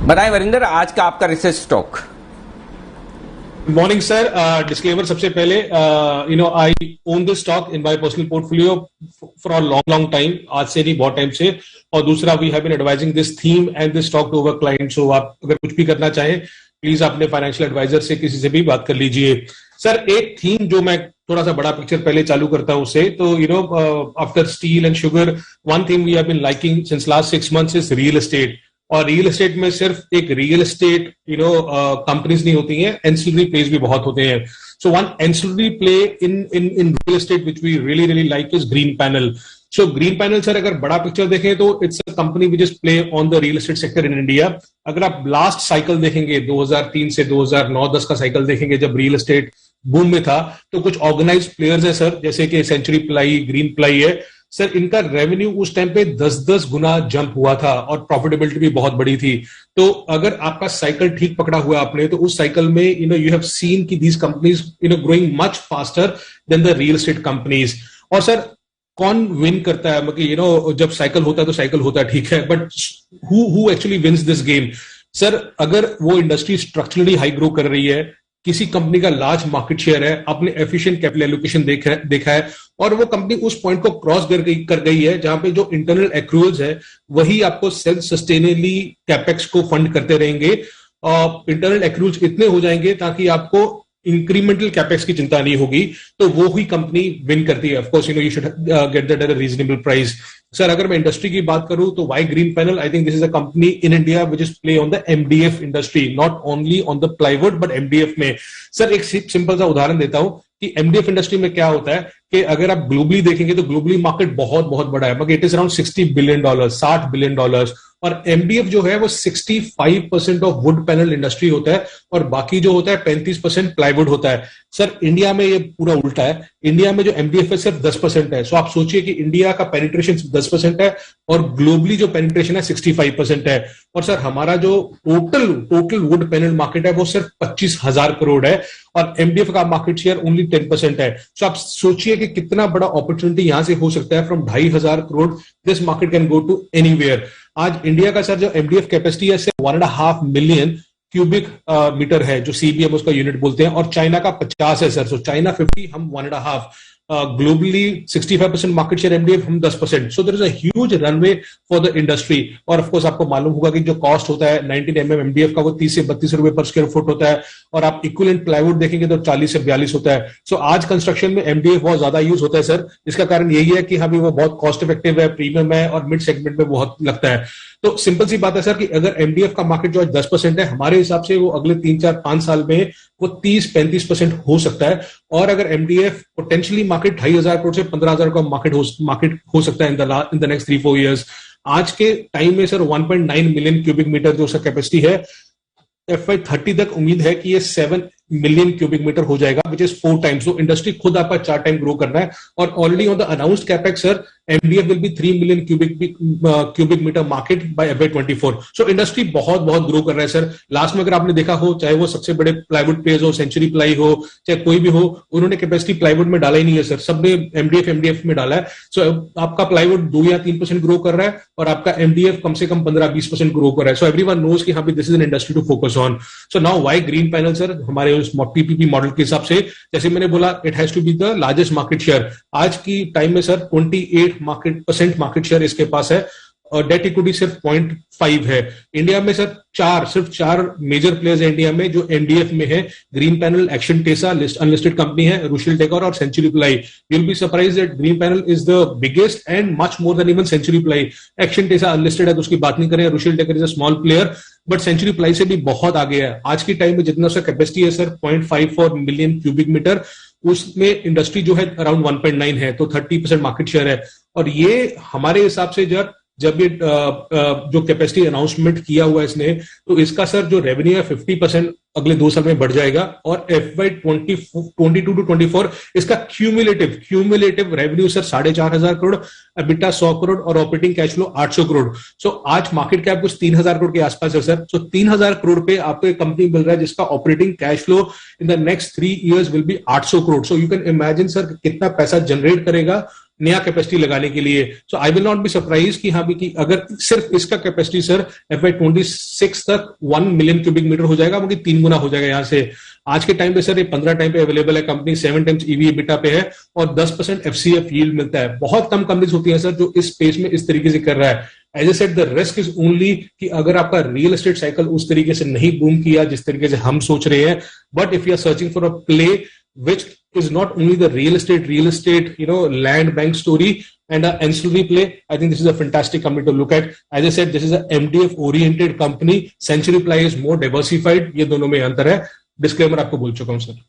बताएं वरिंदर, आज का आपका research stock. Morning sir. Disclaimer सबसे पहले, I own this stock in my personal portfolio for a long time, आज से नहीं बहुत टाइम से। और दूसरा, we have been advising this theme and this stock to our client. So आप अगर कुछ भी करना चाहें, प्लीज अपने फाइनेंशियल एडवाइजर से किसी से भी बात कर लीजिए। सर, एक थीम जो मैं थोड़ा सा बड़ा पिक्चर पहले चालू करता हूं उससे, तो after steel and sugar, one thing we have been liking since last 6 months is real estate. और रियल एस्टेट में सिर्फ एक रियल एस्टेट कंपनीज नहीं होती हैं, एंसिलरी प्लेज भी बहुत होते हैं। So one ancillary play in real estate which we really like is Green Panel. So Green Panel sir, अगर बड़ा पिक्चर देखें तो it's a company which is play on the real estate sector in India. अगर आप लास्ट साइकिल देखेंगे 2003 से 2009-10 का साइकिल देखेंगे, जब रियल एस्टेट बूम में था, तो कुछ ऑर्गेनाइज प्लेयर्स है सर, जैसे कि सेंचुरी प्लाई, ग्रीन प्लाई है सर, इनका रेवेन्यू उस टाइम पे 10-10 गुना जंप हुआ था और प्रॉफिटेबिलिटी भी बहुत बड़ी थी। तो अगर आपका साइकिल ठीक पकड़ा हुआ आपने, तो उस साइकिल में यू हैव सीन कि these companies growing much faster than the real estate companies. और सर, कौन विन करता है, मतलब जब साइकिल होता है तो साइकिल होता है, ठीक है, but who actually wins this game? Sir, अगर वो इंडस्ट्री स्ट्रक्चरली हाई ग्रो कर रही है, किसी कंपनी का लार्ज मार्केट शेयर है, आपने एफिशिएंट कैपिटल एलोकेशन देखा है, और वो कंपनी उस पॉइंट को क्रॉस कर गई है जहां पे जो इंटरनल एक्रूअल्स है वही आपको सेल्फ सस्टेनेबली कैपेक्स को फंड करते रहेंगे। और इंटरनल एक्रूअल्स इतने हो जाएंगे ताकि आपको इंक्रीमेंटल कैपेक्स की चिंता नहीं होगी, तो वो ही कंपनी विन करती है। Of course you should get that at a reasonable price. Sir, अगर मैं इंडस्ट्री की बात करूं तो why Green Panel, I think this is a company in India which is play on the MDF industry, not only on the plywood but MDF में। Sir, एक simple सा उदाहरण देता हूं कि एमडीएफ इंडस्ट्री में क्या होता है कि अगर आप ग्लोबली देखेंगे तो ग्लोबली मार्केट बहुत बहुत बड़ा है, मगर it is around $60 billion, $60 billion। और एमडीएफ जो है वो 65% ऑफ वुड पैनल इंडस्ट्री होता है, और बाकी जो होता है 35% प्लाईवुड होता है। सर, इंडिया में ये पूरा उल्टा है। इंडिया में जो एमडीएफ है सिर्फ 10% है। सो आप सोचिए कि इंडिया का पेनिट्रेशन 10% है और ग्लोबली जो पेनिट्रेशन है 65% है। और सर, हमारा जो टोटल वुड पैनल मार्केट है वो सिर्फ 25,000 करोड़ है, और एमडीएफ का मार्केट शेयर ओनली 10% है। सो आप सोचिए कि कितना बड़ा अपॉर्चुनिटी यहां से हो सकता है। From 2,500 crore this market can go to anywhere. आज इंडिया का सर जो एमडीएफ कैपेसिटी है सिर्फ 1.5 मिलियन क्यूबिक मीटर है, जो सीबीएम उसका यूनिट बोलते हैं, और चाइना का 50 है सर। सो चाइना 50, हम 1.5। ग्लोबली 65% मार्केट शेयर एमडीएफ, हम 10%। So there is a huge runway for the industry. और ऑफ कोर्स आपको मालूम होगा कि जो कॉस्ट होता है 19 mm एमडीएफ का, वो 30 से 32 रुपए पर स्क्वायर फुट होता है, और आप इक्विवेलेंट प्लाईवुड देखेंगे तो 40 से 42 होता है। सो आज कंस्ट्रक्शन में एमडीएफ बहुत ज्यादा यूज होता है सर। इसका कारण यही है कि हमें वो बहुत कॉस्ट इफेक्टिव है, प्रीमियम है, और मिड सेगमेंट में बहुत लगता है। तो सिंपल सी बात है सर कि अगर एमडीएफ का मार्केट जो आज 10% है, हमारे हिसाब से वो अगले 3-4-5 साल में वो 30-35% हो सकता है। और अगर एमडीएफ पोटेंशियली मार्केट 2,500 करोड़ से 15,000 का मार्केट हो सकता है इन द नेक्स्ट 3-4 ईयर्स। आज के टाइम में सर 1.9 मिलियन क्यूबिक मीटर जो उसका कैपेसिटी है, FY30 तक उम्मीद है कि ये 7 मिलियन क्यूबिक मीटर हो जाएगा, विच इज 4 times। तो इंडस्ट्री खुद आपका 4 टाइम ग्रो करना है। और already on the announced capex sir, MDF will be 3 million cubic metre market by FY24। सो इंडस्ट्री बहुत बहुत ग्रो कर रहा है सर। लास्ट में अगर आपने देखा हो, चाहे वो सबसे बड़े प्लाईवुड प्लेयर्स हो, सेंचुरी प्लाई हो, चाहे कोई भी हो, उन्होंने कैपेसिटी प्लाईवुड में डाला ही नहीं है सर, सबने एमडीएफ में डाला है। सो आपका प्लाईवुड 2 या 3% ग्रो कर रहा है, और आपका एमडीएफ कम से कम 15-20% ग्रो कर रहा है। सो एवरीवन नोज कि हाँ this is an industry to focus on. So now why Green Panel sir? हमारे पीपीपी मॉडल के हिसाब से, जैसे मैंने बोला, it has to be the largest market share. आज की टाइम में सर 28% मार्केट शेयर इसके पास है, और डेट इक्विटी सिर्फ 0.5 है। इंडिया में सर सिर्फ चार मेजर प्लेयर्स है इंडिया में जो एमडीएफ में है। Green panel, action Tesa unlisted company है, रुशिल टेकर और century ply. You will be surprised that green panel is the biggest and much more than even century ply. Action Tesa unlisted है तो उसकी बात नहीं करें, रुशिल टेकर is a small player, but century ply से भी बहुत आगे है। आज की टाइम में जितना उसका कैपेसिटी है सर 0.54 मिलियन क्यूबिक मीटर, उसमें इंडस्ट्री जो है अराउंड 1.9 है, तो 30% मार्केट शेयर है। और ये हमारे हिसाब से जब ये जो कैपेसिटी अनाउंसमेंट किया हुआ है इसने, तो इसका सर जो रेवेन्यू है 50% अगले 2 साल में बढ़ जाएगा, और FY22 to 24 इसका cumulative revenue sir 4,500 crore, EBITDA 100 crore, और ऑपरेटिंग कैश फ्लो 800 करोड़। सो आज मार्केट कैप कुछ 3,000 करोड़ के आसपास है सर। सो 3,000 करोड़ पे आपको एक कंपनी मिल रहा है जिसका operating cash flow in the next 3 years will be 800 crore. So you can imagine sir कितना पैसा जनरेट करेगा, नया कैपेसिटी लगाने के लिए। So I will not be surprise कि हाँ भी कि अगर सिर्फ इसका कैपेसिटी सर FY26 तक 1 मिलियन क्यूबिक मीटर हो जाएगा, मतलब 3 गुना हो जाएगा यहां से। आज के टाइम पे सर ये 15 टाइम पे अवेलेबल है, कंपनी 7 टाइम्स EV EBITDA पे है और 10% FCF यील्ड मिलता है। बहुत कम कंपनीज होती है सर जो इस स्पेस में इस तरीके से कर रहा है। As I said the risk is only कि अगर आपका रियल एस्टेट साइकिल उस तरीके से नहीं बूम किया जिस तरीके से हम सोच रहे हैं, but if you are searching for a play which is not only the real estate, land bank story and an ancillary play, I think this is a fantastic company to look at. As I said, this is a MDF oriented company. Century Ply is more diversified. ये दोनों में अंतर है. Disclaimer आपको बोल चुका हूं sir.